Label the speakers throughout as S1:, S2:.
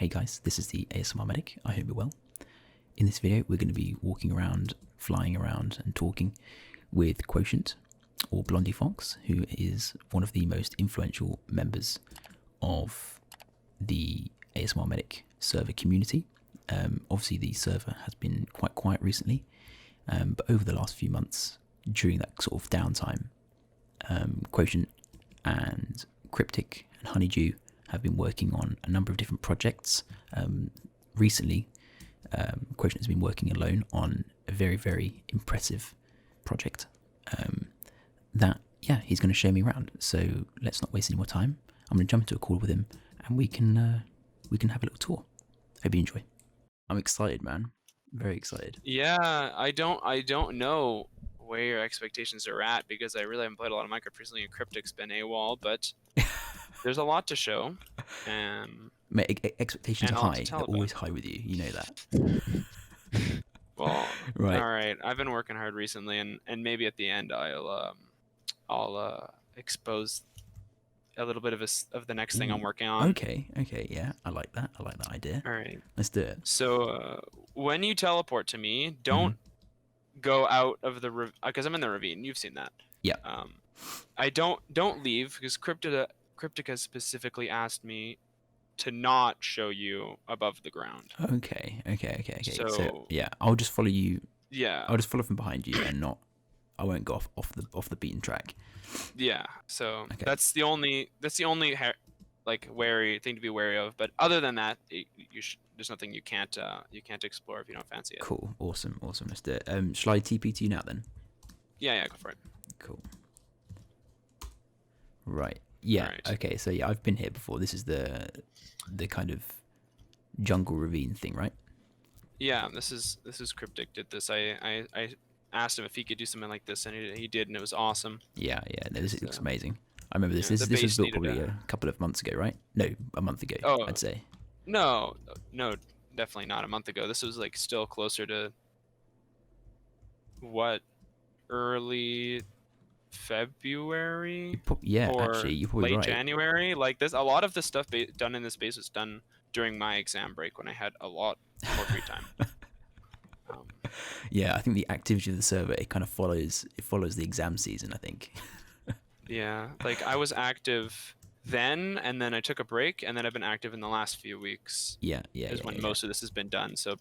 S1: Hey guys, this is the ASMR Medic. I hope you're well. In this video, we're going to be walking around, flying around, and talking with Quotient, or Blondie Fox, who is one of the most influential members of the ASMR Medic server community. Obviously, the server has been quite quiet recently, but over the last few months, during that sort of downtime, Quotient and Cryptic and Honeydew have been working on a number of different projects. Recently, Quotient has been working alone on a very, very impressive project that, he's going to show me around. So let's not waste any more time. I'm going to jump into a call with him, and we can have a little tour. Hope you enjoy. I'm excited, man. Very excited.
S2: Yeah, I don't know where your expectations are at, because I really haven't played a lot of Minecraft recently, and Cryptic's been AWOL, but there's a lot to show.
S1: Mate, expectations are high. They're always high with you. You know that.
S2: Well,
S1: right.
S2: All right. I've been working hard recently, and maybe at the end I'll expose a little bit of the next thing I'm working on.
S1: Okay, yeah, I like that idea.
S2: All right,
S1: let's do it.
S2: So when you teleport to me, don't go out of the because I'm in the ravine. You've seen that.
S1: Yeah.
S2: I don't leave, because Cryptic has specifically asked me to not show you above the ground.
S1: Okay. So yeah, I'll just follow you.
S2: Yeah.
S1: I'll just follow from behind you and not. I won't go off the beaten track.
S2: Yeah. So that's the only wary thing to be wary of. But other than that, there's nothing you can't explore if you don't fancy it.
S1: Cool. Awesome. Let's do it. Shall I TP to you now then?
S2: Yeah. Go for it.
S1: Cool. Right. Yeah.
S2: Right.
S1: Okay. So yeah, I've been here before. This is the kind of jungle ravine thing, right?
S2: Yeah. This is Cryptic did this. I asked him if he could do something like this, and he did, and it was awesome.
S1: Yeah. No, this looks amazing. I remember this. This was built probably a couple of months ago, right? No, a month ago.
S2: Oh,
S1: I'd say.
S2: No, definitely not a month ago. This was like still closer to early February.
S1: Actually, you're probably
S2: late
S1: right.
S2: January. Like this, a lot of the stuff done in this base was done during my exam break, when I had a lot more free time.
S1: Yeah, I think the activity of the server, it kind of follows the exam season, I think.
S2: Yeah, like I was active then, and then I took a break, and then I've been active in the last few weeks. Is when most of this has been done. So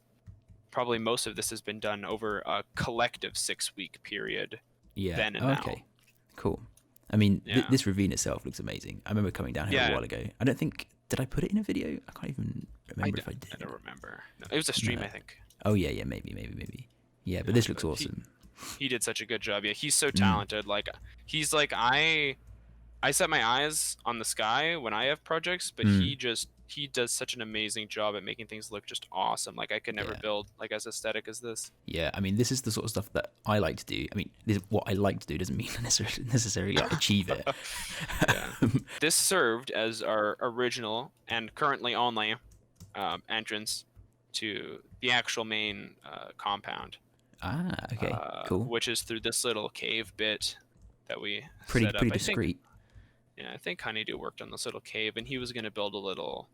S2: probably most of this has been done over a collective 6-week period.
S1: Yeah.
S2: Then and now.
S1: Cool. I mean, this ravine itself looks amazing. I remember coming down here a while ago. I don't think, did I put it in a video? I can't even remember if I did.
S2: I don't remember. No, it was a stream, I think.
S1: Oh yeah, maybe. Yeah, but this looks awesome.
S2: He did such a good job. Yeah, he's so talented. Like he's like I set my eyes on the sky when I have projects, but he does such an amazing job at making things look just awesome. Like I could never build like as aesthetic as this.
S1: Yeah, I mean, this is the sort of stuff that I like to do. I mean, what I like to do doesn't mean necessarily like, achieve it.
S2: This served as our original and currently only entrance to the actual main compound.
S1: Okay, cool.
S2: Which is through this little cave bit that we
S1: pretty
S2: set up.
S1: discreet.
S2: I think Honeydew worked on this little cave, and he was going to build a little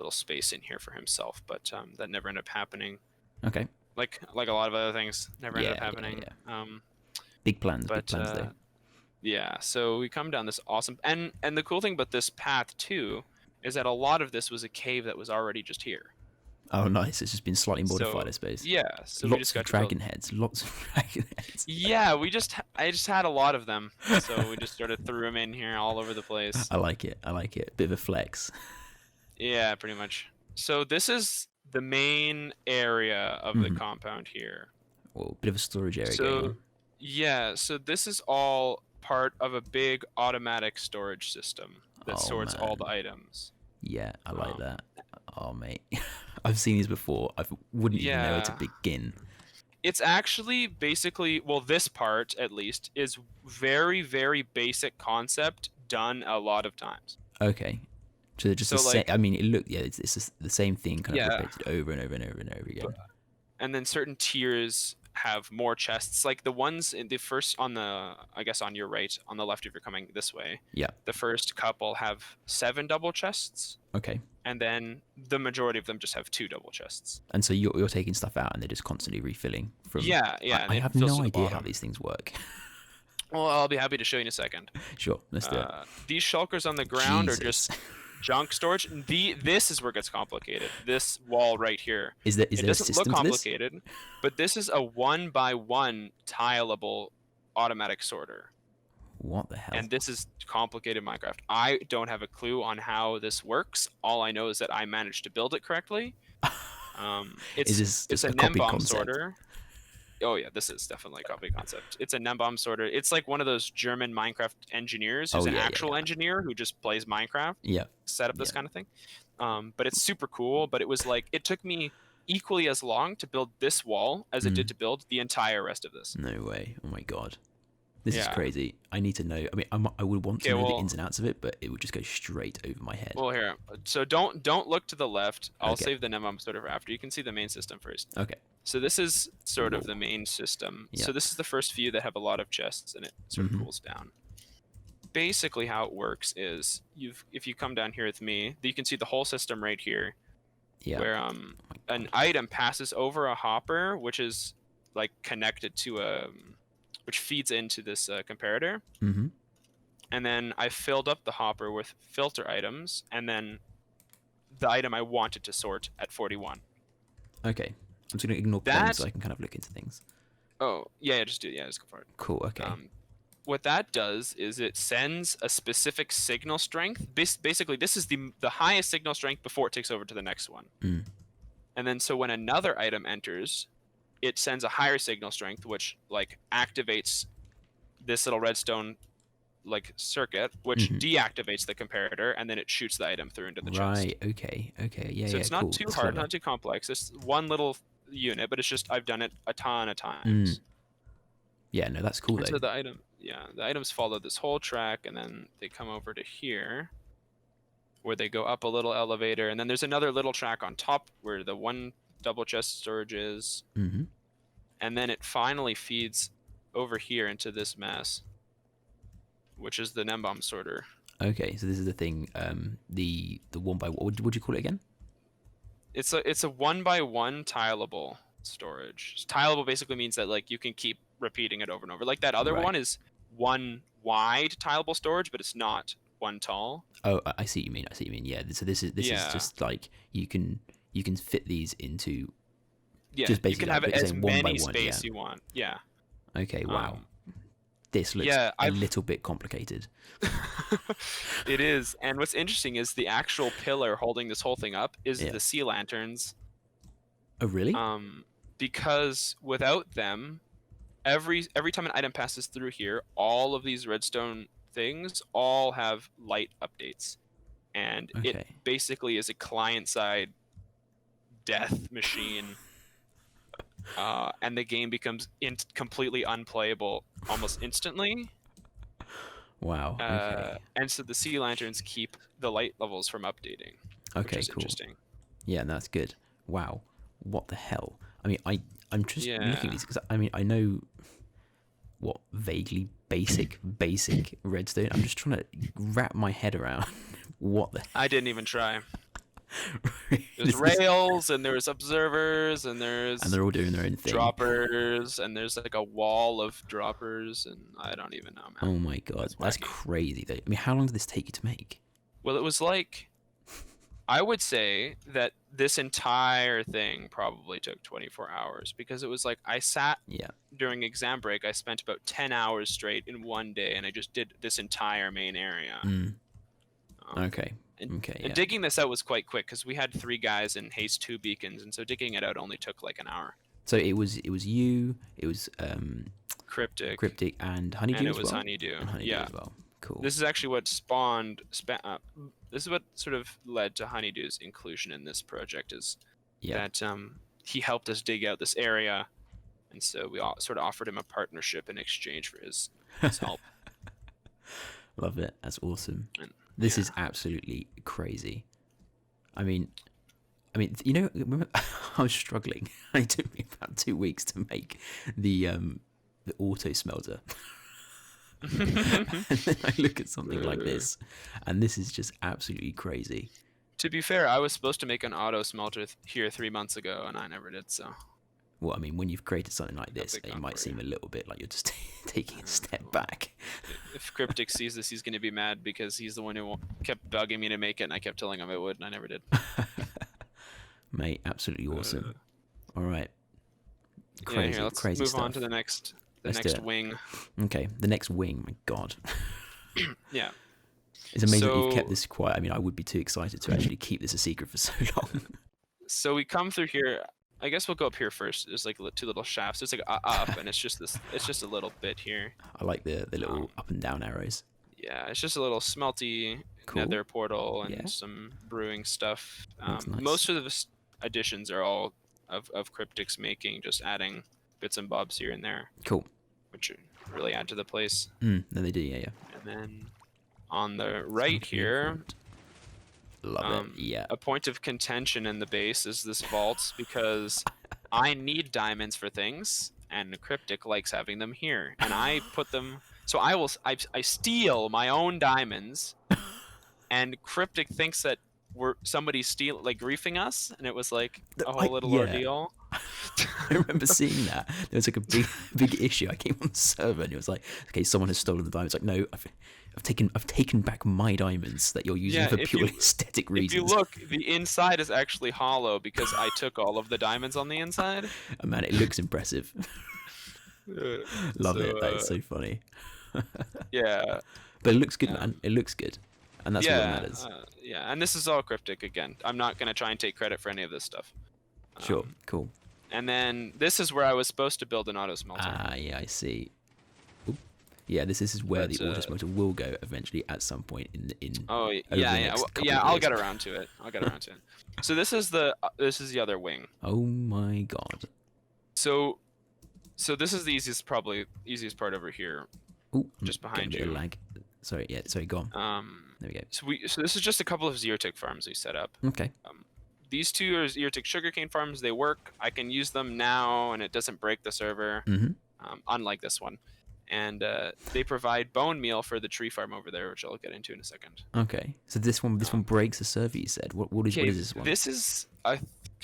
S2: space in here for himself, but that never ended up happening.
S1: Okay.
S2: Like a lot of other things never ended up happening.
S1: Yeah. Big plans though.
S2: Yeah, so we come down this awesome, and the cool thing about this path too is that a lot of this was a cave that was already just here.
S1: Oh, nice. It's just been slightly modified, I suppose.
S2: Yeah. So
S1: lots of dragon heads.
S2: Yeah, I just had a lot of them, so we just sort of threw them in here all over the place.
S1: I like it. Bit of a flex.
S2: Yeah, pretty much. So this is the main area of the compound here.
S1: Well, bit of a storage area.
S2: So this is all part of a big automatic storage system that sorts all the items.
S1: Yeah, I like that. Oh, mate. I've seen these before. I wouldn't even know where to begin.
S2: It's actually basically, well, this part at least is very, very basic concept done a lot of times.
S1: Okay. So just I mean, it's just the same thing kind of repeated over and over and over and over again.
S2: And then certain tiers have more chests, like the ones in the first on your right, on the left if you're coming this way.
S1: Yeah.
S2: The first couple have 7 double chests.
S1: Okay.
S2: and then the majority of them just have 2 double chests.
S1: And so you're taking stuff out, and they're just constantly refilling from.
S2: Yeah.
S1: I
S2: And it
S1: have
S2: fills
S1: no
S2: to the
S1: idea how
S2: bottom.
S1: these things work.
S2: Well, I'll be happy to show you in a second.
S1: Sure, let's do it.
S2: These shulkers on the ground are
S1: Jesus.
S2: just junk storage. This is where it gets complicated. This wall right here.
S1: Is there
S2: It
S1: a
S2: doesn't look
S1: system to this?
S2: complicated, but this is a 1x1 tileable automatic sorter.
S1: What the hell?
S2: And this is complicated Minecraft. I don't have a clue on how this works. All I know is that I managed to build it correctly.
S1: Is this
S2: It's
S1: just
S2: a
S1: a copy
S2: NemBomb
S1: concept?
S2: sorter. Oh yeah, this is definitely a copy concept. It's a NemBomb sorter. It's like one of those German Minecraft engineers who's
S1: Oh,
S2: an
S1: yeah,
S2: actual engineer who just plays Minecraft.
S1: Yeah.
S2: Set up this kind of thing. But it's super cool. But it was like, it took me equally as long to build this wall as it did to build the entire rest of this.
S1: No way. Oh my god. This is
S2: Yeah.
S1: crazy. I need to know. I mean, I would want to
S2: Okay,
S1: know the
S2: well-
S1: ins and outs of it, but it would just go straight over my head.
S2: Well, here. So don't look to the left. I'll
S1: Okay.
S2: save the NemBomb sorter for after. You can see the main system first.
S1: Okay.
S2: So this is sort of
S1: Whoa.
S2: the main system.
S1: Yeah.
S2: So this is the first few that have a lot of chests, and it sort of cools down. Basically, how it works is if you come down here with me, you can see the whole system right here,
S1: Yeah.
S2: where an item passes over a hopper, which is like connected to which feeds into this comparator.
S1: Mm-hmm.
S2: And then I filled up the hopper with filter items, and then the item I wanted to sort at 41.
S1: Okay. I'm just gonna ignore
S2: That-
S1: comments so I can kind of look into things.
S2: Oh yeah, just do just go for it.
S1: Cool. Okay.
S2: What that does is it sends a specific signal strength. Basically, this is the highest signal strength before it takes over to the next one.
S1: Mm.
S2: And then so when another item enters, it sends a higher signal strength, which like activates this little redstone like circuit, which deactivates the comparator, and then it shoots the item through into the chest.
S1: Right. Okay. Okay. Yeah.
S2: So
S1: yeah.
S2: it's not
S1: Cool.
S2: too
S1: That's
S2: hard,
S1: clever.
S2: not too complex. It's one little unit, but it's just I've done it a ton of times.
S1: Yeah. No, that's cool
S2: And
S1: though.
S2: so the items follow this whole track, and then they come over to here, where they go up a little elevator, and then there's another little track on top where the one double chest storage is,
S1: Mm-hmm.
S2: and then it finally feeds over here into this mess, which is the NemBomb sorter.
S1: Okay. So this is the thing. The one by what would you call it again?
S2: It's a 1x1 tileable storage. Tileable basically means that like you can keep repeating it over and over. Like that other
S1: Right.
S2: one is one wide tileable storage, but it's not one tall.
S1: Oh, I see what you mean. I see what you mean. Yeah. So this is
S2: Yeah.
S1: just like you can fit these into.
S2: Yeah,
S1: Just
S2: you
S1: basically
S2: can
S1: like
S2: have it as
S1: saying one by
S2: many
S1: one,
S2: space you want. Yeah.
S1: Okay. Wow. This looks
S2: yeah,
S1: a little bit complicated.
S2: It is. And what's interesting is the actual pillar holding this whole thing up is
S1: Yeah.
S2: the sea lanterns.
S1: Oh, really?
S2: Because without them, every time an item passes through here, all of these redstone things all have light updates. And
S1: Okay.
S2: it basically is a client-side death machine. And the game becomes completely unplayable almost instantly.
S1: Wow. Okay.
S2: And so the sea lanterns keep the light levels from updating.
S1: Okay.
S2: Which is
S1: Cool.
S2: interesting.
S1: Yeah, that's good. Wow. What the hell? I mean, I'm just looking
S2: Yeah.
S1: at these because I mean I know what vaguely basic redstone. I'm just trying to wrap my head around what the.
S2: I didn't even try.
S1: This
S2: There's
S1: is-
S2: rails, and there's observers, and there's
S1: and they're all doing their own thing.
S2: droppers, and there's like a wall of droppers, and I don't even know, man.
S1: Oh my god, that's
S2: wacky.
S1: crazy though. I mean, how long did this take you to make?
S2: Well, it was like, I would say that this entire thing probably took 24 hours because it was like I sat
S1: Yeah.
S2: during exam break. I spent about 10 hours straight in one day, and I just did this entire main area.
S1: Okay.
S2: And,
S1: Okay.
S2: and
S1: Yeah.
S2: digging this out was quite quick because we had 3 guys and Haste 2 beacons, and so digging it out only took like an hour.
S1: So it was you. It was
S2: Cryptic.
S1: Cryptic and Honeydew
S2: And
S1: as
S2: it was
S1: well.
S2: Honeydew.
S1: And Honeydew
S2: Yeah.
S1: as well. Cool.
S2: This is actually what spawned. This is what sort of led to Honeydew's inclusion in this project. Is
S1: Yeah.
S2: that he helped us dig out this area, and so we all sort of offered him a partnership in exchange for his help.
S1: Love it. That's awesome.
S2: And-
S1: This is absolutely crazy. I mean, you know, remember, I was struggling. It took me about 2 weeks to make the auto smelter. And then I look at something like this, and this is just absolutely crazy.
S2: To be fair, I was supposed to make an auto smelter here 3 months ago, and I never did. So.
S1: Well, I mean, when you've created something like this, it might seem a little bit like you're just taking a step back.
S2: If Cryptic sees this, he's going to be mad because he's the one who kept bugging me to make it, and I kept telling him I would, and I never did.
S1: Mate, absolutely awesome. All right.
S2: Crazy, here, let's
S1: crazy
S2: move
S1: stuff.
S2: on to the next wing.
S1: Okay, the next wing. My God.
S2: Yeah.
S1: It's amazing that you've kept this quiet. I mean, I would be too excited to actually keep this a secret for so long.
S2: So we come through here. I guess we'll go up here first. There's like 2 little shafts. It's like up, and it's just a little bit here.
S1: I like the little up and down arrows.
S2: Yeah, it's just a little smelty nether portal and some brewing stuff.
S1: Nice.
S2: Most of the additions are all of Cryptic's making, just adding bits and bobs here and there.
S1: Cool.
S2: Which really add to the place.
S1: No, they do, yeah.
S2: And then on the right here,
S1: love it. Yeah.
S2: A point of contention in the base is this vault because I need diamonds for things, and Cryptic likes having them here, and I put them. So I steal my own diamonds, and Cryptic thinks that somebody griefing us, and it was like a whole little ordeal.
S1: I remember seeing that. There was like a big issue. I came on the server and it was like, okay, someone has stolen the diamonds. Like, no, I've taken back my diamonds that you're using for purely aesthetic reasons.
S2: If you look, the inside is actually hollow because I took all of the diamonds on the inside.
S1: Oh, man, it looks impressive. Love it. That is so funny.
S2: Yeah.
S1: But it looks good, man. It looks good. And that's what matters.
S2: Yeah, and this is all Cryptic again. I'm not going to try and take credit for any of this stuff.
S1: Sure, cool.
S2: And then this is where I was supposed to build an auto smelter.
S1: Ah, yeah, I see. Oop. Yeah, this is where the auto smelter will go eventually at some point in.
S2: Oh yeah. I'll get around to it. So this is the other wing.
S1: Oh my God.
S2: So this is the easiest part over here.
S1: Ooh,
S2: just behind you.
S1: A bit of lag. Sorry, go on. There we go.
S2: So this is just a couple of Zerotic farms we set up.
S1: Okay.
S2: These 2 are Zerotic sugarcane farms. They work. I can use them now, and it doesn't break the server. Unlike this one. And they provide bone meal for the tree farm over there, which I'll get into in a second.
S1: Okay. So this one breaks the server, you said. What is this one?
S2: This is a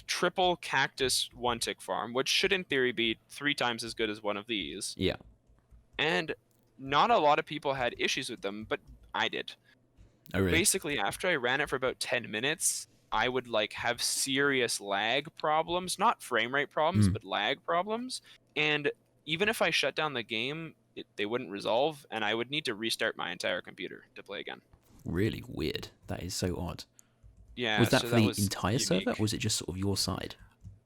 S2: triple cactus 1-tick farm, which should in theory be 3 times as good as one of these.
S1: Yeah.
S2: And not a lot of people had issues with them, but I did.
S1: Oh, really?
S2: Basically, after I ran it for about 10 minutes, I would have serious lag problems, not frame rate problems, but lag problems. And even if I shut down the game, they wouldn't resolve, and I would need to restart my entire computer to play again.
S1: Really weird. That is so odd.
S2: Yeah.
S1: Was that for the entire server, or was it just sort of your side?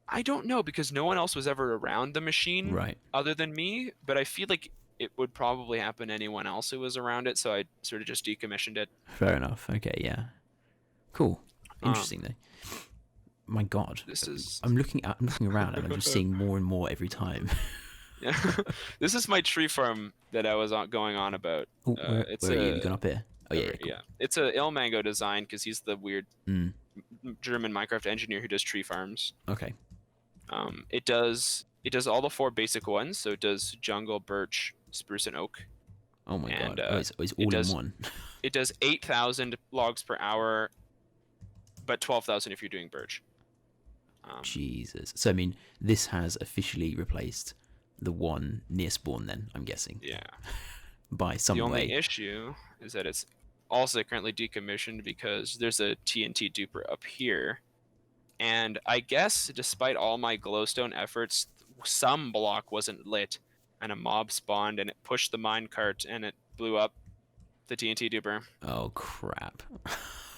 S2: I don't know, because no one else was ever around the machine other than me, but I feel like it would probably happen to anyone else who was around it, so I sort of just decommissioned it.
S1: Fair enough. Okay, yeah. Cool. Interesting though. My God. I'm looking around and I'm just seeing more and more every time.
S2: Yeah. This is my tree farm that I was going on about.
S1: Ooh, where are you? You gone up here? Oh yeah. Cool.
S2: Yeah. It's a Ilmango design because he's the weird German Minecraft engineer who does tree farms.
S1: Okay.
S2: It does all the 4 basic ones. So it does jungle, birch, spruce, and oak.
S1: Oh my God. It's all in one.
S2: It does 8,000 logs per hour, but 12,000 if you're doing birch.
S1: Jesus. So I mean, this has officially replaced the one near spawn then, I'm guessing.
S2: Yeah.
S1: By some way.
S2: The only issue is that it's also currently decommissioned because there's a TNT duper up here. And I guess despite all my glowstone efforts, some block wasn't lit and a mob spawned and it pushed the minecart and it blew up the TNT duper.
S1: Oh crap.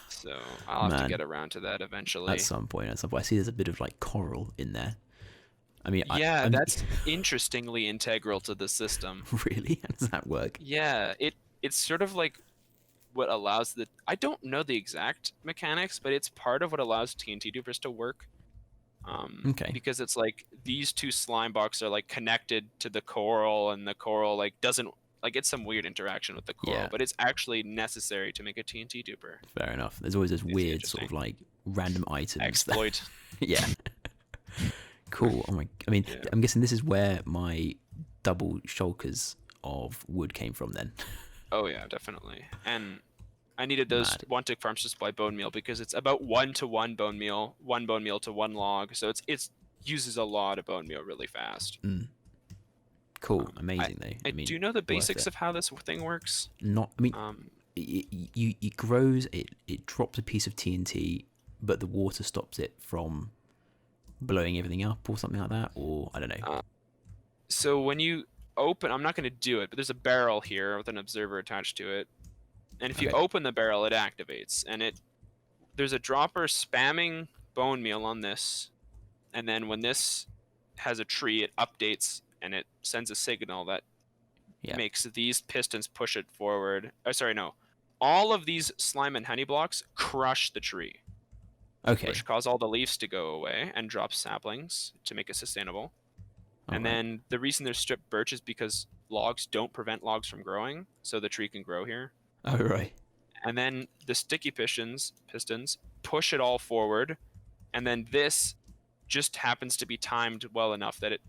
S2: So I'll have to get around to that eventually.
S1: At some point. I see there's a bit of coral in there. I mean,
S2: that's interestingly integral to the system.
S1: Really? How does that work?
S2: Yeah, it's sort of like what allows I don't know the exact mechanics, but it's part of what allows TNT dupers to work.
S1: Okay.
S2: Because it's these 2 slime blocks are connected to the coral, and the coral doesn't it's some weird interaction with the coral, but it's actually necessary to make a TNT duper.
S1: Fair enough. There's always this weird sort of random items.
S2: Exploit.
S1: Yeah. Cool. Oh my! I mean, I'm guessing this is where my double shulkers of wood came from then.
S2: Oh yeah, definitely. And I needed those
S1: Mad.
S2: one tick farms to supply bone meal because it's about 1-to-1 bone meal, 1 bone meal to 1 log. So it's uses a lot of bone meal really fast.
S1: Cool, amazing though.
S2: I
S1: mean,
S2: do know the
S1: worth
S2: basics
S1: it.
S2: of how this thing works.
S1: Not, I mean, it grows. It drops a piece of TNT, but the water stops it from blowing everything up or something like that. Or I don't know.
S2: So when you open, I'm not going to do it, but there's a barrel here with an observer attached to it. And if you open the barrel, it activates, and there's a dropper spamming bone meal on this, and then when this has a tree, it updates and it sends a signal that makes these pistons push it forward. Oh, sorry, no. All of these slime and honey blocks crush the tree.
S1: Okay.
S2: Which cause all the leaves to go away and drop saplings to make it sustainable. And then the reason there's stripped birch is because logs don't prevent logs from growing, so the tree can grow here.
S1: Oh, right.
S2: And then the sticky pistons push it all forward, and then this just happens to be timed well enough that it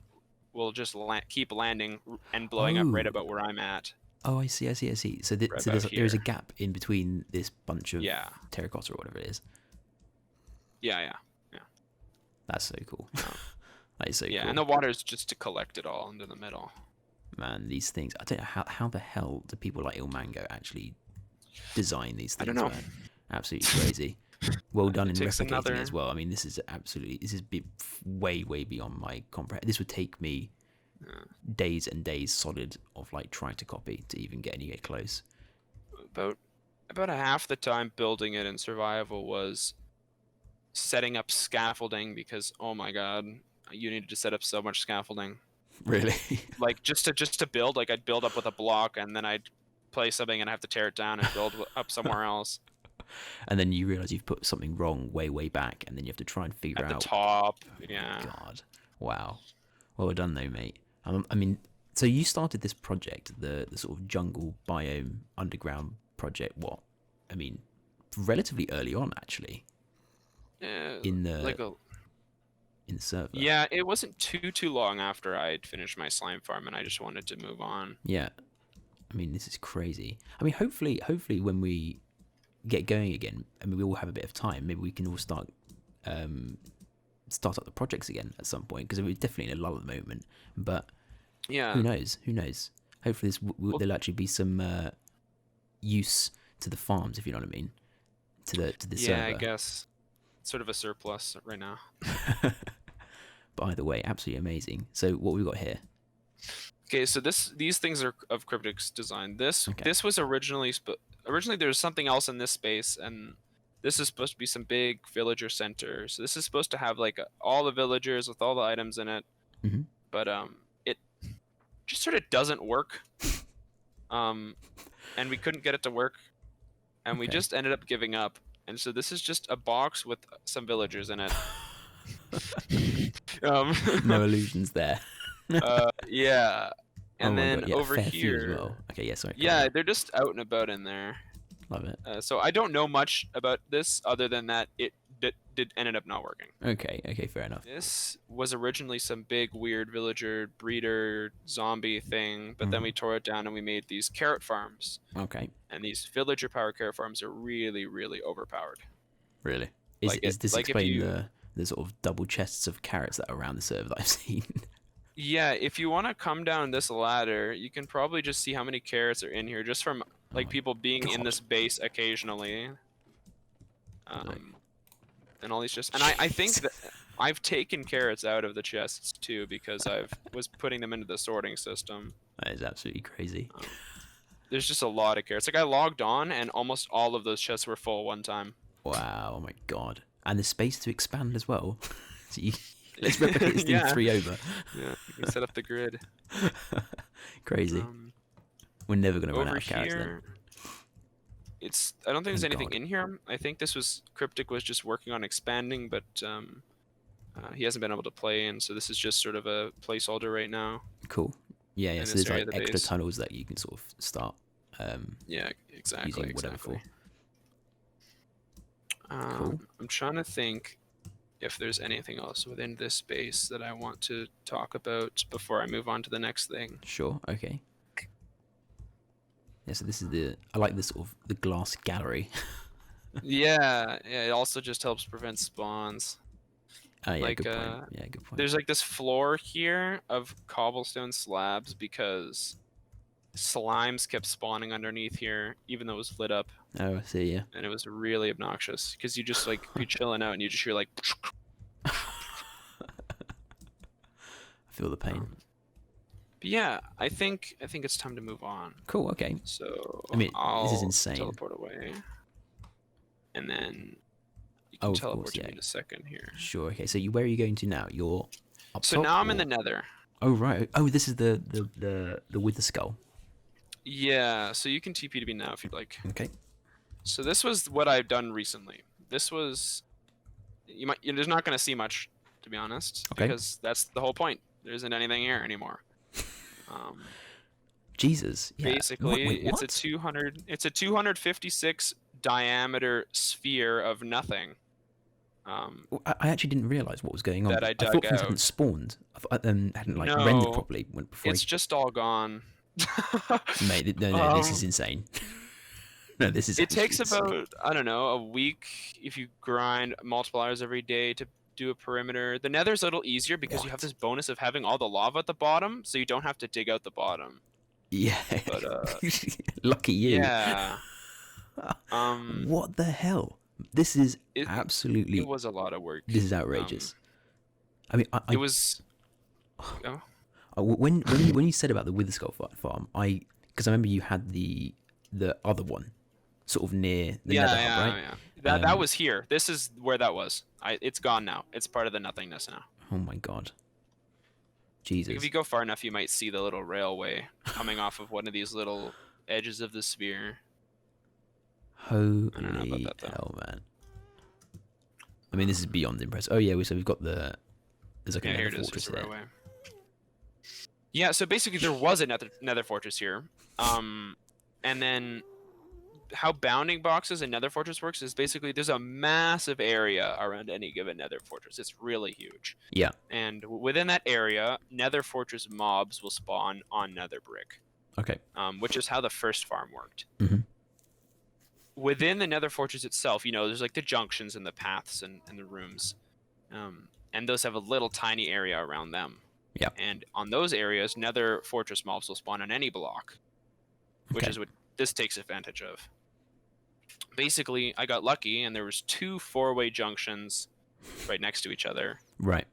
S2: will just keep landing and blowing up right about where I'm at.
S1: Oh, I see. So, there's a gap in between this bunch of terracotta or whatever it is.
S2: Yeah.
S1: That's so cool. That is so cool.
S2: Yeah, and the water is just to collect it all into the middle.
S1: Man, these things, I don't know how the hell do people like Ilmango actually design these things?
S2: I don't know.
S1: Man? Absolutely crazy. Well done in replicating
S2: another...
S1: it as well. I mean, this is way beyond my comprehension. This would take me days and days solid of like trying to copy to even get anywhere close.
S2: About a half the time building it in survival was setting up scaffolding, because oh my god, you needed to set up so much scaffolding.
S1: Really?
S2: Like just to build, like I'd build up with a block and then I'd play something and I have to tear it down and build up somewhere else.
S1: And then you realize you've put something wrong way back, and then you have to try and figure out
S2: at the top. Yeah.
S1: Oh God. Wow. Well done though, mate. I mean, so you started this project, the sort of jungle biome underground project. What? I mean, relatively early on, actually. In the server.
S2: Yeah, it wasn't too long after I'd finished my slime farm, and I just wanted to move on.
S1: Yeah. I mean, this is crazy. I mean, hopefully when we get going again, I mean, we all have a bit of time. Maybe we can all start up the projects again at some point, because we're definitely in a lull at the moment. But
S2: yeah,
S1: who knows? Hopefully there'll actually be some use to the farms, if you know what I mean, to the server.
S2: Yeah, I guess sort of a surplus right now.
S1: But either way, absolutely amazing. So what we got here?
S2: Okay, so these things are of Cryptic's design. This was originally there's something else in this space, and this is supposed to be some big villager center. So this is supposed to have like all the villagers with all the items in it.
S1: Mm-hmm.
S2: But it just sort of doesn't work. And we couldn't get it to work, and we just ended up giving up. And so this is just a box with some villagers in it.
S1: No illusions there.
S2: Yeah. And then over
S1: fair
S2: here
S1: as well. Okay, yeah, sorry.
S2: Yeah, they're just out and about in there.
S1: Love it.
S2: So I don't know much about this other than that it ended up not working.
S1: Okay, fair enough.
S2: This was originally some big weird villager breeder zombie thing, but then we tore it down and we made these carrot farms.
S1: Okay.
S2: And these villager power carrot farms are really overpowered.
S1: Really? Is this like explain the sort of double chests of carrots that are around the server that I've seen?
S2: Yeah, if you want to come down this ladder, you can probably just see how many carrots are in here just from like people being in this base occasionally. And all these chests. And I think that I've taken carrots out of the chests too, because I was putting them into the sorting system.
S1: That is absolutely crazy.
S2: There's just a lot of carrots. Like I logged on and almost all of those chests were full one time.
S1: Wow, oh my god. And the space to expand as well. So let's replicate this thing 3 over.
S2: Yeah, you can set up the grid.
S1: Crazy. We're never going to run out of carrots
S2: then. I don't think there's anything in here. I think this was Cryptic was just working on expanding, but he hasn't been able to play, and so this is just sort of a placeholder right now.
S1: Cool. Yeah. So there's like extra tunnels that you can sort of start.
S2: Yeah, exactly.
S1: Using whatever for.
S2: Cool. I'm trying to think if there's anything else within this space that I want to talk about before I move on to the next thing.
S1: Sure. Okay. Yeah, so this is I like this sort of the glass gallery.
S2: Yeah, it also just helps prevent spawns.
S1: Oh yeah,
S2: Like,
S1: good point. Yeah, good point.
S2: there's like this floor here of cobblestone slabs because slimes kept spawning underneath here, even though it was lit up,
S1: Oh, I see. Yeah.
S2: and it was really obnoxious because you just like be chilling out and you just hear like.
S1: I feel the pain.
S2: But yeah, I think it's time to move on.
S1: Cool. Okay.
S2: So
S1: I mean,
S2: I'll
S1: this is insane.
S2: teleport away, and then you can
S1: Oh, of
S2: teleport
S1: course,
S2: to
S1: yeah.
S2: me in a second here.
S1: Sure. Okay. So where are you going to now? You're up
S2: So
S1: top,
S2: now I'm in
S1: or-
S2: the Nether.
S1: Oh right. Oh, this is the with the skull.
S2: Yeah, so you can TP to me now if you'd like.
S1: Okay.
S2: So this was what I've done recently. This was you're just not going to see much, to be honest,
S1: Okay.
S2: because that's the whole point. There isn't anything here anymore.
S1: Jesus. Yeah.
S2: Basically,
S1: Wait,
S2: it's
S1: what?
S2: it's a 256 diameter sphere of nothing.
S1: I actually didn't realize what was going on.
S2: That I
S1: thought
S2: dug
S1: things
S2: out.
S1: hadn't spawned. Hadn't like
S2: No,
S1: rendered properly before.
S2: It's just all gone.
S1: Mate, no, this is insane. No, this is.
S2: It
S1: actually
S2: takes
S1: insane.
S2: about, I don't know, a week if you grind multiple hours every day to do a perimeter. The Nether's a little easier because you have
S1: What?
S2: this bonus of having all the lava at the bottom, so you don't have to dig out the bottom.
S1: Yeah.
S2: But
S1: Lucky you.
S2: yeah.
S1: What the hell? This is
S2: It
S1: absolutely.
S2: it was a lot of work.
S1: This is outrageous. I mean,
S2: It was. Oh.
S1: when you said about the Wither Skull farm, because I remember you had the other one, sort of near the Nether hub, right?
S2: Yeah. That was here. This is where that was. It's gone now. It's part of the nothingness now.
S1: Oh my god.
S2: Like
S1: Jesus.
S2: if you go far enough, you might see the little railway coming off of one of these little edges of the sphere.
S1: Holy
S2: I don't know about that, though.
S1: hell, man. I mean, this is beyond impressive. Oh yeah, so we've got there's like
S2: Yeah, here
S1: another
S2: it is.
S1: fortress
S2: Here's the
S1: there.
S2: railway. Yeah, so basically there was a nether fortress here. And then how bounding boxes and nether fortress works is basically there's a massive area around any given nether fortress. It's really huge.
S1: Yeah.
S2: And within that area, nether fortress mobs will spawn on nether brick.
S1: Okay.
S2: Which is how the first farm worked.
S1: Mhm.
S2: Within the nether fortress itself, there's like the junctions and the paths and the rooms. And those have a little tiny area around them.
S1: Yeah.
S2: And on those areas, nether fortress mobs will spawn on any block, which
S1: Okay.
S2: is what this takes advantage of. Basically, I got lucky, and there was 2 4-way junctions right next to each other.
S1: Right.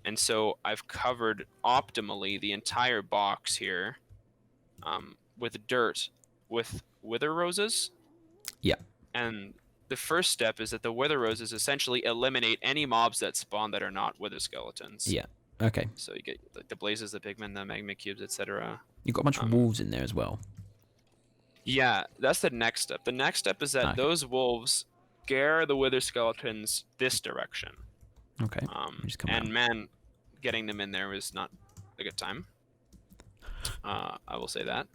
S2: And so I've covered optimally the entire box here with dirt, with wither roses.
S1: Yeah.
S2: And the first step is that the wither roses essentially eliminate any mobs that spawn that are not wither skeletons.
S1: Yeah. Okay.
S2: So you get like the blazes, the pigmen, the magma cubes, etc.
S1: You've got a bunch of wolves in there as well.
S2: Yeah, that's the next step. The next step is that
S1: Okay.
S2: those wolves scare the wither skeletons this direction.
S1: Okay. Just come
S2: And
S1: around.
S2: man, getting them in there was not a good time. I will say that.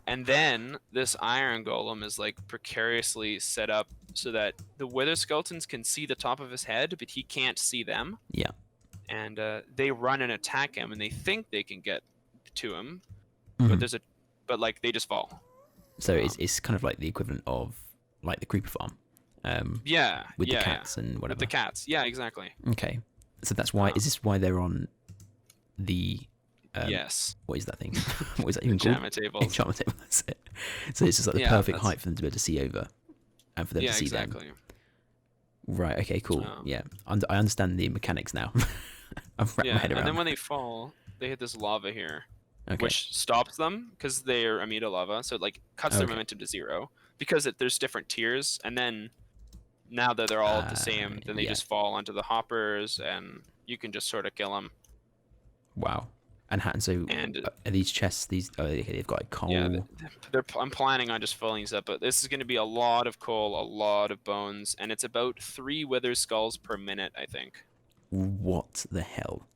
S2: And then this iron golem is like precariously set up so that the wither skeletons can see the top of his head, but he can't see them.
S1: Yeah.
S2: And they run and attack him, and they think they can get to him,
S1: Mhm.
S2: but like they just fall.
S1: So it's kind of like the equivalent of like the creeper farm.
S2: Yeah.
S1: With
S2: yeah,
S1: the cats and whatever.
S2: With the cats. Yeah, exactly.
S1: Okay. So that's why. Is this why they're on the?
S2: Yes.
S1: What is that thing? What is that even called?
S2: Enchantment tables.
S1: Enchantment table. That's it. So it's just like the
S2: Yeah,
S1: perfect
S2: that's-
S1: height for them to be able to see over, and for them
S2: Yeah,
S1: to see them.
S2: exactly.
S1: Right. Okay. Cool. Yeah. I understand the mechanics now. I've wrapped my
S2: Yeah,
S1: head around.
S2: and then when they fall, they hit this lava here,
S1: Okay.
S2: which stops them because they're immune to lava. So it like cuts their
S1: Okay.
S2: momentum to 0 because there's different tiers, and then now that they're all the same, then they
S1: yeah.
S2: just fall onto the hoppers, and you can just sort of kill them.
S1: Wow. And so
S2: And-
S1: are these chests? Okay, they've got like coal.
S2: Yeah, I'm planning on just filling these up, but this is going to be a lot of coal, a lot of bones, and it's about 3 wither skulls per minute, I think.
S1: What the hell?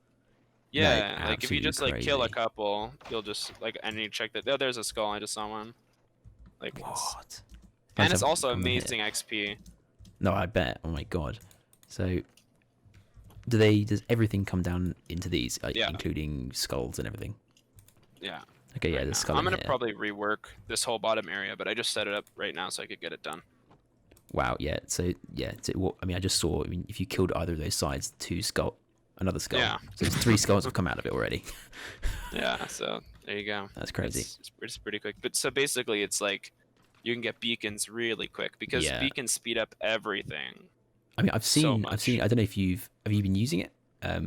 S2: Yeah, like if you
S1: absolutely
S2: just like kill a
S1: crazy.
S2: couple, you'll just like, and you check that. Oh, there's a skull. I just saw one. Like,
S1: What?
S2: and it's
S1: I've
S2: also
S1: come in here.
S2: amazing XP.
S1: No, I bet. Oh my god. So, does everything come down into these, like,
S2: Yeah.
S1: including skulls and everything?
S2: Yeah.
S1: Okay, yeah,
S2: right
S1: the
S2: now.
S1: skull
S2: I'm
S1: in
S2: gonna
S1: here.
S2: probably rework this whole bottom area, but I just set it up right now so I could get it done.
S1: Wow, yeah. So yeah, I mean, I just saw. I mean, if you killed either of those sides, another skull.
S2: Yeah.
S1: So it's 3 skulls have come out of it already.
S2: Yeah. So there you go.
S1: That's crazy.
S2: It's pretty quick. But so basically, it's like you can get beacons really quick because
S1: Yeah.
S2: beacons speed up everything.
S1: I mean, I've seen.
S2: much.
S1: I don't know if have you been using it. I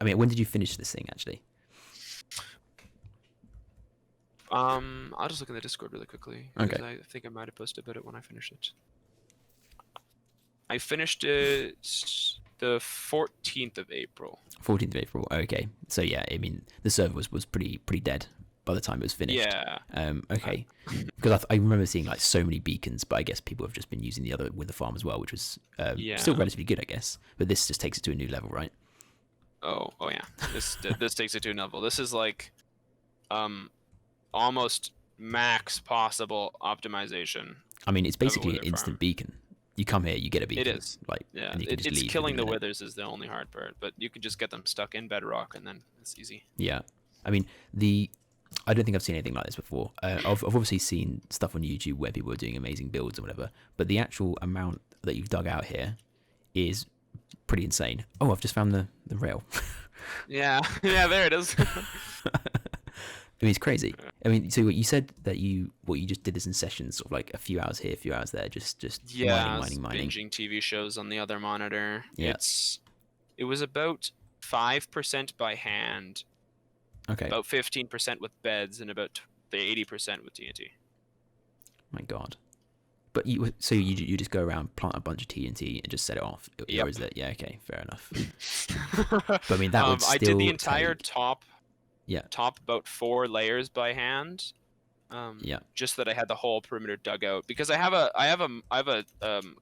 S1: mean, when did you finish this thing actually?
S2: I'll just look in the Discord really quickly.
S1: Okay.
S2: I think I might have posted about it when I finished it. I finished it the 14th of April.
S1: 14th of April. Okay. So yeah, I mean, the server was pretty dead by the time it was finished.
S2: Yeah.
S1: Okay. Because I remember seeing like so many beacons, but I guess people have just been using the other with the farm as well, which was still relatively good, I guess. But this just takes it to a new level, right?
S2: Oh yeah. This takes it to a level. This is like, almost max possible optimization.
S1: I mean, it's basically an instant beacon. You come here, you get a beacon.
S2: It is.
S1: Like,
S2: yeah.
S1: And you can just
S2: it's
S1: leave
S2: killing the withers is the only hard part, but you can just get them stuck in bedrock and then it's easy.
S1: Yeah. I mean, I don't think I've seen anything like this before. I've obviously seen stuff on YouTube where people are doing amazing builds or whatever, but the actual amount that you've dug out here is pretty insane. Oh, I've just found the rail.
S2: Yeah, yeah, there it is.
S1: I mean, it's crazy. I mean, so you said that you just did this in sessions, sort of like a few hours here, a few hours there, just mining.
S2: Binging TV shows on the other monitor.
S1: Yeah.
S2: It was about 5% by hand.
S1: Okay.
S2: About 15% with beds and about the 80% with TNT.
S1: My God. But you just go around, plant a bunch of TNT, and just set it off.
S2: Yep.
S1: Or is that okay? Fair enough. But I mean, that would still.
S2: I did the entire top.
S1: Yeah.
S2: Top about 4 layers by hand.
S1: Yeah.
S2: Just that I had the whole perimeter dug out because I have a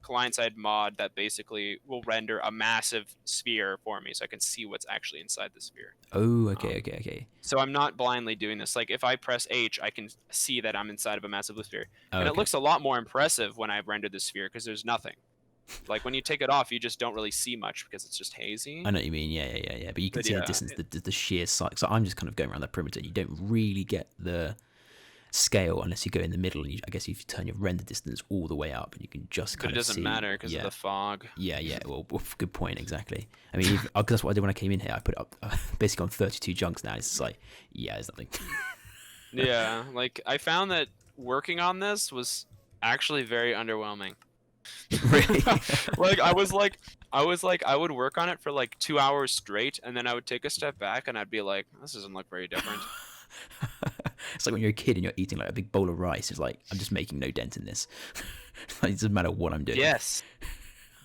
S2: client side mod that basically will render a massive sphere for me so I can see what's actually inside the sphere.
S1: Oh, okay.
S2: So I'm not blindly doing this. Like if I press H, I can see that I'm inside of a massive sphere, and it looks a lot more impressive when I've rendered the sphere because there's nothing. Like when you take it off, you just don't really see much because it's just hazy.
S1: I know what you mean. Yeah. But you can see the distance, the sheer size. So I'm just kind of going around that perimeter. You don't really get the scale unless you go in the middle, and I guess if you turn your render distance all the way up, and you can just kind of see.
S2: But it doesn't matter because of the fog.
S1: Yeah. Well, good point. Exactly. I mean, because that's what I did when I came in here. I put it up basically on 32 junks now. It's like, there's nothing.
S2: Yeah, like I found that working on this was actually very underwhelming.
S1: Really?
S2: like I would work on it for like 2 hours straight, and then I would take a step back and I'd be like, this doesn't look very different.
S1: It's like when you're a kid and you're eating like a big bowl of rice. It's like, I'm just making no dent in this. Like, it doesn't matter what I'm doing.
S2: Yes.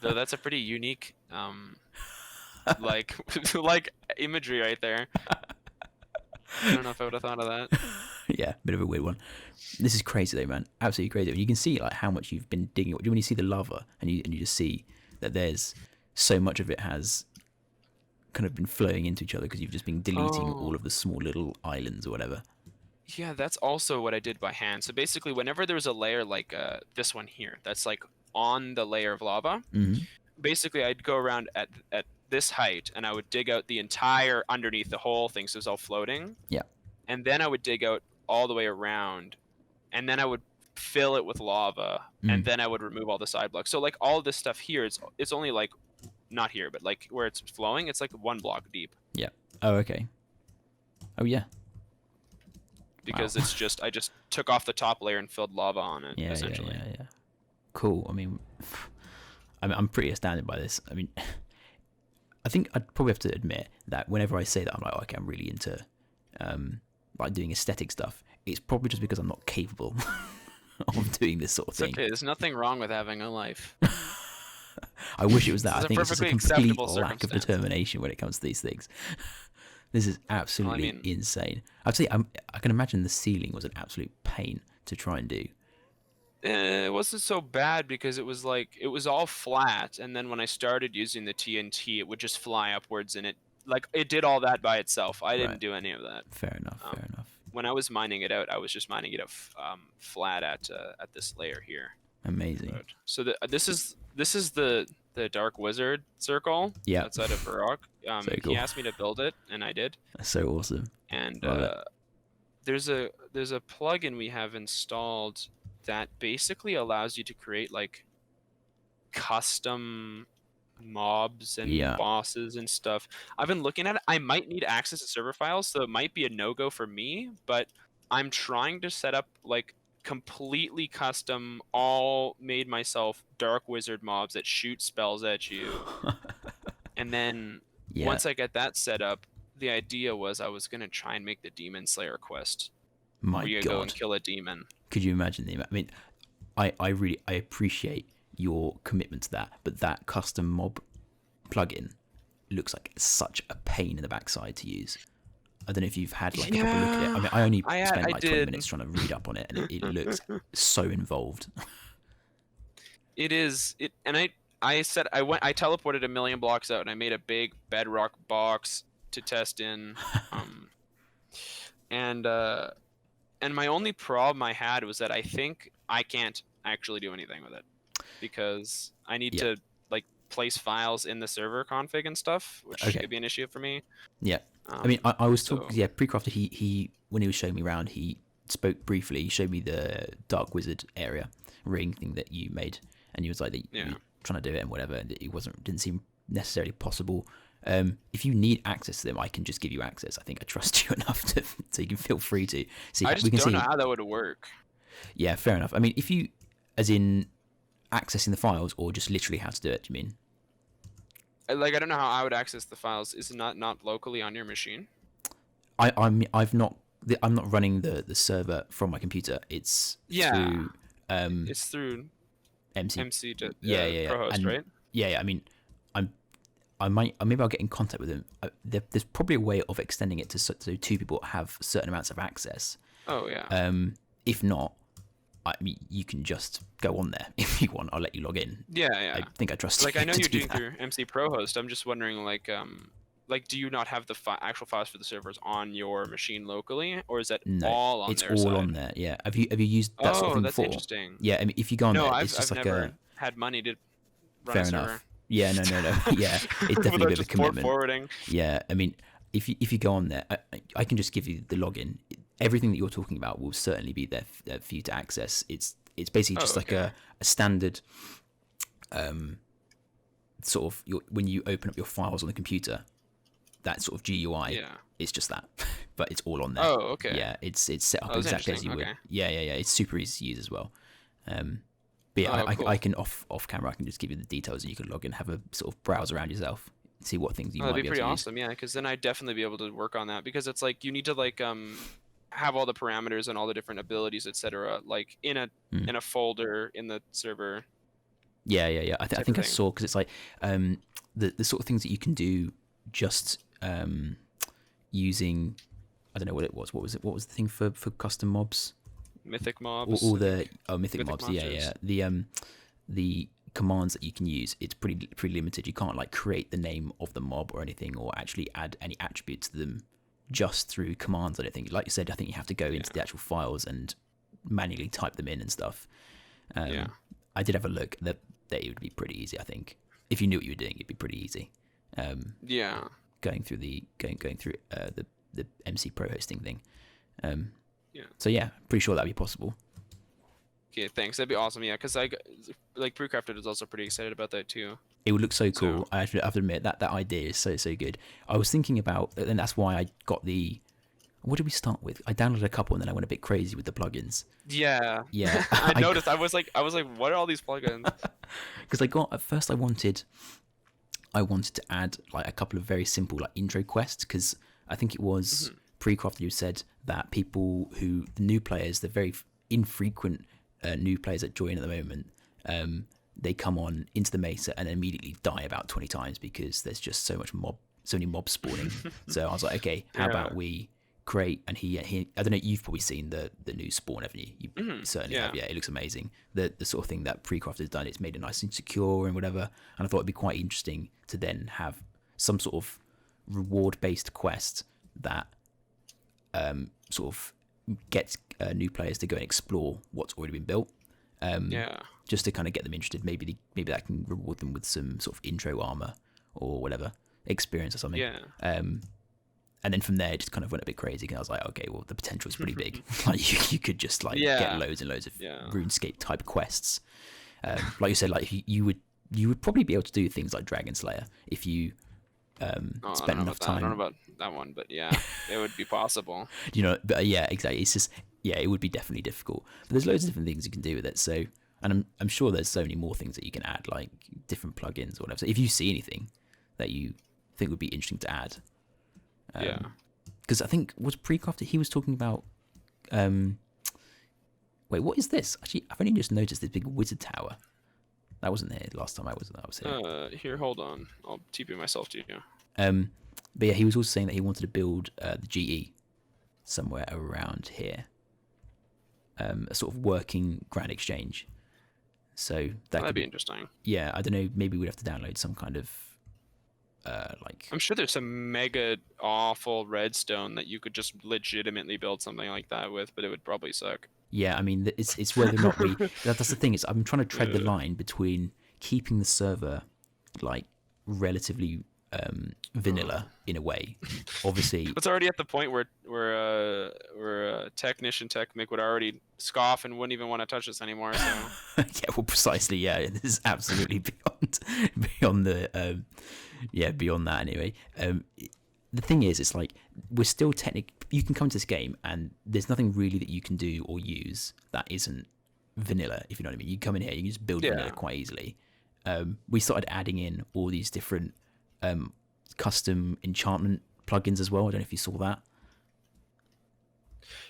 S2: Though that's a pretty unique like imagery right there. I don't know if I would have thought of that.
S1: Yeah, bit of a weird one. This is crazy though, man. Absolutely crazy. You can see like how much you've been digging. When you see the lava and you just see that there's so much of it has kind of been flowing into each other because you've just been deleting all of the small little islands or whatever.
S2: Yeah, that's also what I did by hand. So basically, whenever there was a layer like this one here, that's like on the layer of lava, basically I'd go around at this height and I would dig out the entire underneath the whole thing, so it's all floating.
S1: Yeah.
S2: And then I would dig out all the way around, and then I would fill it with lava, and then I would remove all the side blocks. So like all this stuff here, it's only like, not here, but like where it's flowing, it's like 1 block deep.
S1: Yeah. Oh, okay. Oh, yeah.
S2: Because it's just, I just took off the top layer and filled lava on it,
S1: yeah,
S2: essentially.
S1: Yeah. Cool. I mean, I'm pretty astounded by this. I mean, I think I'd probably have to admit that whenever I say that, I'm like, okay, I'm really into like doing aesthetic stuff. It's probably just because I'm not capable of doing this sort of thing.
S2: Okay, there's nothing wrong with having a life.
S1: I wish it was that. I think it's just a complete lack of
S2: circumstance.
S1: Determination when it comes to these things. This is absolutely insane. I'd say I can imagine the ceiling was an absolute pain to try and do.
S2: It wasn't so bad because it was like, it was all flat, and then when I started using the TNT, it would just fly upwards, and it did all that by itself. I didn't do any of that.
S1: Fair enough.
S2: When I was mining it out, I was just mining it out flat at this layer here.
S1: Amazing.
S2: So this is the Dark Wizard circle outside of Baroque.
S1: So cool.
S2: He asked me to build it, and I did.
S1: That's so awesome.
S2: And there's a plugin we have installed that basically allows you to create like custom mobs and
S1: Yeah.
S2: bosses and stuff. I've been looking at it. I might need access to server files, so it might be a no-go for me, but I'm trying to set up like completely custom, all made myself dark wizard mobs that shoot spells at you. And then
S1: Yeah.
S2: once I get that set up, the idea was I was going to try and make the Demon Slayer quest.
S1: My
S2: where you
S1: God.
S2: go and kill a demon.
S1: Could you imagine the? I mean, I really appreciate your commitment to that, but that custom mob plugin looks like such a pain in the backside to use. I don't know if you've had like a proper look at it. I mean, I only spent like 20 minutes trying to read up on it, and it looks so involved.
S2: It is. And I teleported 1,000,000 blocks out, and I made a big bedrock box to test in. And my only problem I had was that I think I can't actually do anything with it because I need to like place files in the server config and stuff, which could be an issue for me.
S1: Yeah. I mean, I was talking. Yeah, Precrafter. He when he was showing me around, he spoke briefly. He showed me the Dark Wizard area ring thing that you made, and he was like, you were trying to do it and whatever, and it didn't seem necessarily possible. If you need access to them, I can just give you access. I think I trust you enough so you can feel free to see.
S2: I just don't know how that would work.
S1: Yeah, fair enough. I mean, if you, as in accessing the files, or just literally how to do it, do you mean?
S2: Like, I don't know how I would access the files. Is it not locally on your machine?
S1: I'm not running the server from my computer. It's through
S2: it's through MC to Prohost,
S1: and,
S2: right?
S1: Yeah. I mean, maybe I'll get in contact with them. There's probably a way of extending it so two people have certain amounts of access.
S2: Oh yeah.
S1: If not, I mean, you can just go on there if you want. I'll let you log in.
S2: Yeah.
S1: I think I trust you.
S2: Like, I know you're doing through MC Prohost. I'm just wondering, like, do you not have the actual files for the servers on your machine locally, or is that all on their side?
S1: It's all on there. Yeah. Have you used that sort of thing before?
S2: Oh, that's interesting.
S1: Yeah. I mean, if you go on there,
S2: I've
S1: it's just like
S2: never had money to run
S1: fair
S2: a server.
S1: enough. Yeah. No. Yeah. It's definitely a bit of a commitment.
S2: Forwarding.
S1: Yeah. I mean, if you go on there, I can just give you the login. Everything that you're talking about will certainly be there for you to access. It's basically just like a standard sort of when you open up your files on the computer, that sort of GUI.
S2: Yeah.
S1: It's just that, but it's all on there.
S2: Oh, okay.
S1: Yeah, it's set up exactly as you would. Yeah. It's super easy to use as well. But yeah,
S2: cool.
S1: I can off camera. I can just give you the details, and you can log in, have a sort of browse around yourself, see what things you might be able to use.
S2: That'd be pretty awesome. Yeah, because then I'd definitely be able to work on that, because it's like you need to like have all the parameters and all the different abilities, etc. like in a folder in the server.
S1: Yeah. I think I saw, because it's like the sort of things that you can do just using, I don't know what it was. What was it? What was the thing for custom mobs?
S2: Mythic mobs.
S1: All the mythic mobs.
S2: Monsters.
S1: Yeah. The commands that you can use, it's pretty limited. You can't like create the name of the mob or anything, or actually add any attributes to them just through commands. I don't think, like you said, I think you have to go into the actual files and manually type them in and stuff. I did have a look that it would be pretty easy. I think if you knew what you were doing, it'd be pretty easy. Going through the MC Pro hosting thing. So yeah, pretty sure that'd be possible.
S2: Okay, thanks. That'd be awesome. Yeah, because like Brewcrafted is also pretty excited about that too.
S1: It would look so cool. I have to admit that idea is so good. I was thinking about, and that's why I got the. What did we start with? I downloaded a couple, and then I went a bit crazy with the plugins.
S2: Yeah. I noticed. I was like, what are all these plugins?
S1: Because at first I wanted to add like a couple of very simple like intro quests, because I think it was Precrafted who said that people the new players, the very infrequent new players that join at the moment, they come on into the mesa and immediately die about 20 times because there's just so many mobs spawning. So I was like, okay, how about we create, and he I don't know, you've probably seen the new spawn, haven't you? You certainly have. Yeah, it looks amazing. The sort of thing that Precraft has done, it's made it nice and secure and whatever, and I thought it'd be quite interesting to then have some sort of reward based quest that sort of gets new players to go and explore what's already been built, just to kind of get them interested. Maybe that can reward them with some sort of intro armor or whatever experience or something. and then from there, it just kind of went a bit crazy. And I was like, okay, well, the potential is pretty big. Like you could just like get loads and loads of RuneScape type quests. Like you said, like you would probably be able to do things like Dragon Slayer if you spent enough time.
S2: I don't know about that one, but yeah, it would be possible.
S1: You know, but yeah, exactly. It's just it would be definitely difficult. But there's loads of different things you can do with it. So, and I'm sure there's so many more things that you can add, like different plugins or whatever. So if you see anything that you think would be interesting to add, because I think was Precrafted, he was talking about. Wait, what is this? Actually, I've only just noticed this big wizard tower. That wasn't there last time I was here.
S2: Here, hold on. I'll TP myself to you.
S1: But yeah, he was also saying that he wanted to build the GE somewhere around here. A sort of working Grand Exchange. So that'd
S2: be interesting.
S1: Yeah, I don't know. Maybe we'd have to download some kind of like.
S2: I'm sure there's some mega awful redstone that you could just legitimately build something like that with, but it would probably suck.
S1: Yeah, I mean, it's whether or not we. That's the thing. Is I'm trying to tread the line between keeping the server like relatively vanilla in a way. Obviously,
S2: it's already at the point where technician Mick would already scoff and wouldn't even want to touch this anymore. So
S1: yeah, well, precisely. Yeah, this is absolutely beyond the beyond that anyway. The thing is, it's like we're still you can come to this game and there's nothing really that you can do or use that isn't vanilla, if you know what I mean. You come in here, you can just build vanilla quite easily. We started adding in all these different custom enchantment plugins as well. I don't know if you saw that.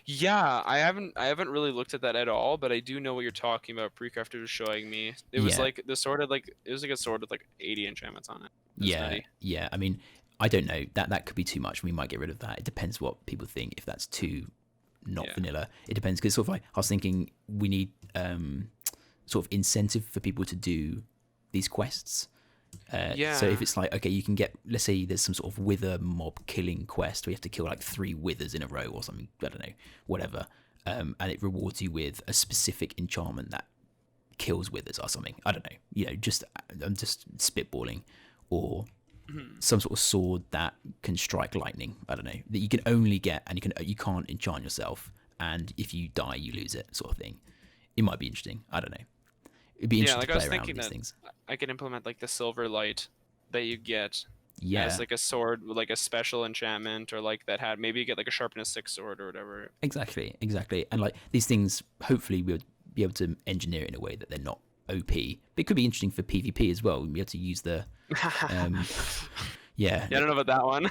S2: Yeah, I haven't really looked at that at all, but I do know what you're talking about. Precrafted was showing me. It was like the sword of it was like a sword with like 80 enchantments on it.
S1: Yeah. I mean, I don't know. That could be too much. We might get rid of that. It depends what people think. If that's too not vanilla, it depends. Because sort of like I was thinking, we need sort of incentive for people to do these quests. So if it's like, okay, you can get, let's say there's some sort of wither mob killing quest where you have to kill like 3 withers in a row or something. I don't know, whatever. And it rewards you with a specific enchantment that kills withers or something. I don't know. You know, I'm just spitballing. Or some sort of sword that can strike lightning. I don't know, that you can only get, and you can't enchant yourself, and if you die you lose it, sort of thing. It might be interesting. I don't know. It'd be interesting to play around with these things.
S2: I could implement like the silver light that you get as like a sword with like a special enchantment, or like that had maybe you get like a sharpness 6 sword or whatever.
S1: Exactly. And like these things, hopefully we'll be able to engineer it in a way that they're not OP. But it could be interesting for PvP as well. We'll be able to use the yeah,
S2: I don't know about that one.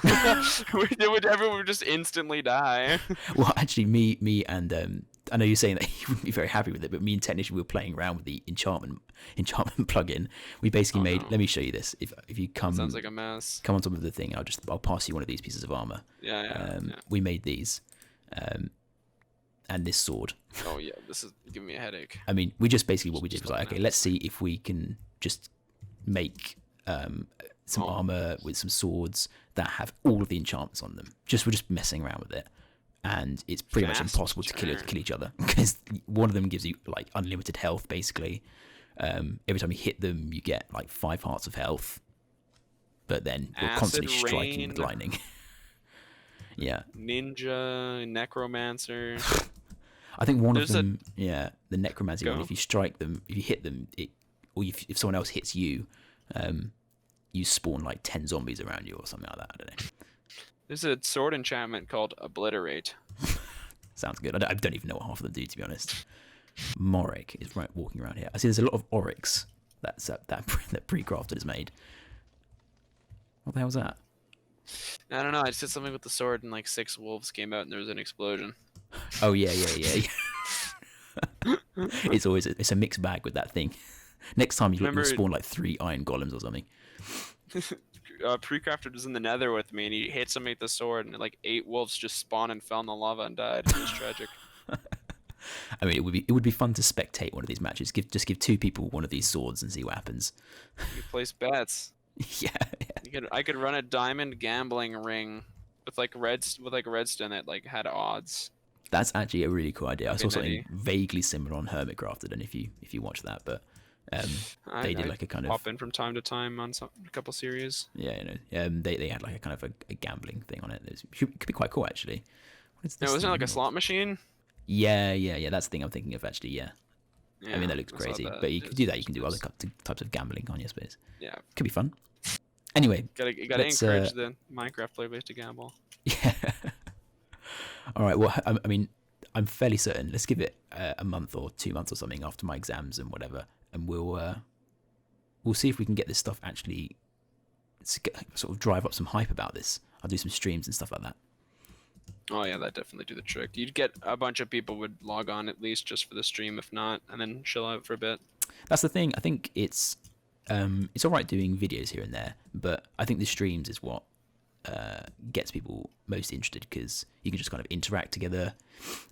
S2: Everyone would just instantly die.
S1: Well, actually, me and I know you're saying that you wouldn't be very happy with it, but me and Technician, we were playing around with the enchantment plugin. We basically made. Let me show you this. If you come,
S2: sounds like a mess.
S1: Come on top of the thing. I'll pass you one of these pieces of armor. We made these, and this sword.
S2: Oh yeah, this is giving me a headache.
S1: I mean, we just basically what we did was like, okay, let's see if we can just make some armor with some swords that have all of the enchantments on them. We're just messing around with it, and it's pretty much impossible to kill each other because one of them gives you like unlimited health basically. Every time you hit them, you get like 5 hearts of health, but then you're constantly striking with lightning. Yeah.
S2: Ninja, necromancer.
S1: I think one of them, the necromancy one. If you strike them, if you hit them, or if someone else hits you, you spawn like 10 zombies around you or something like that. I don't know.
S2: There's a sword enchantment called Obliterate.
S1: Sounds good. I don't even know what half of them do, to be honest. Morik is walking around here. I see there's a lot of oryx that Precrafted has made. What the hell was that?
S2: I don't know. I just did something with the sword, and like 6 wolves came out, and there was an explosion.
S1: Oh yeah. It's a mixed bag with that thing. Next time you'll spawn like 3 iron golems or something.
S2: Precrafted was in the nether with me, and he hit somebody with the sword, and like 8 wolves just spawned and fell in the lava and died. It was tragic.
S1: I mean, it would be fun to spectate one of these matches. Give 2 people one of these swords and see what happens.
S2: You place bets.
S1: Yeah.
S2: I could run a diamond gambling ring with like redstone that like had odds.
S1: That's actually a really cool idea. I saw something vaguely similar on Hermitcraft. I don't know if you watch that, but They did like a kind of
S2: pop in from time to time on a couple series.
S1: Yeah, they had like a kind of a gambling thing on it. It could be quite cool actually. What is this
S2: No, wasn't it
S1: thing
S2: like a
S1: called?
S2: slot machine?
S1: Yeah. That's the thing I'm thinking of actually. Yeah,
S2: Yeah,
S1: I mean that looks
S2: I saw
S1: crazy,
S2: that.
S1: but you could do that. You can do other types of gambling on your space.
S2: Yeah,
S1: Could be fun. Anyway,
S2: gotta
S1: let's,
S2: encourage the Minecraft player base to gamble.
S1: yeah. All right. Well, I mean, I'm fairly certain. Let's give it a month or 2 months or something after my exams and whatever, and we'll see if we can get this stuff actually sort of drive up some hype about this. I'll do some streams and stuff like that.
S2: Oh yeah, that definitely do the trick. You'd get a bunch of people would log on at least just for the stream, if not, and then chill out for a bit.
S1: That's the thing. I think it's all right doing videos here and there, but I think the streams is what gets people most interested because you can just kind of interact together.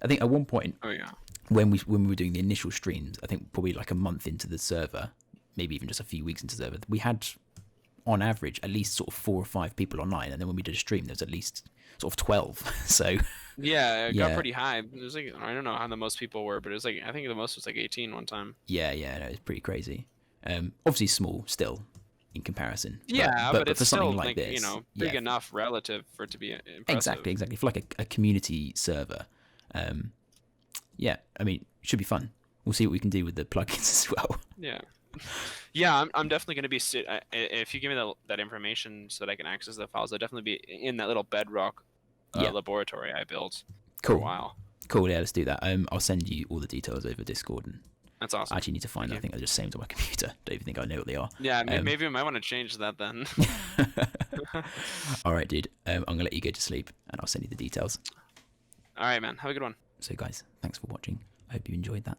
S1: I think at one point,
S2: oh yeah,
S1: when we were doing the initial streams, I think probably like a month into the server, maybe even just a few weeks into the server, we had on average at least sort of 4 or 5 people online, and then when we did a stream, there was at least sort of 12. So
S2: yeah, it got pretty high. It was like, I don't know how the most people were, but it was like, I think the most was like 18 one time.
S1: Yeah, no, it's pretty crazy. Obviously small still in comparison.
S2: Yeah, but it's
S1: for something
S2: still
S1: like this,
S2: you know, big enough relative for it to be impressive.
S1: Exactly. For like a community server. Yeah, I mean, it should be fun. We'll see what we can do with the plugins as well.
S2: Yeah, I'm definitely going to be if you give me that information so that I can access the files, I'll definitely be in that little bedrock laboratory I built for a while.
S1: Cool, yeah, let's do that. I'll send you all the details over Discord. And
S2: that's awesome.
S1: I actually need to find them. I think they're just saved on my computer. Don't even think I know what they are.
S2: Yeah, maybe I might want to change that then.
S1: All right, dude. I'm going to let you go to sleep, and I'll send you the details.
S2: All right, man. Have a good one.
S1: So, guys, thanks for watching. I hope you enjoyed that.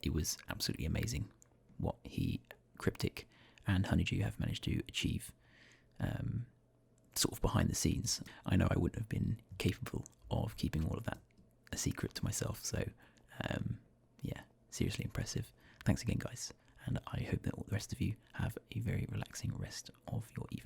S1: It was absolutely amazing what Cryptic and Honeydew have managed to achieve sort of behind the scenes. I know I wouldn't have been capable of keeping all of that a secret to myself. So, yeah, seriously impressive. Thanks again, guys. And I hope that all the rest of you have a very relaxing rest of your evening.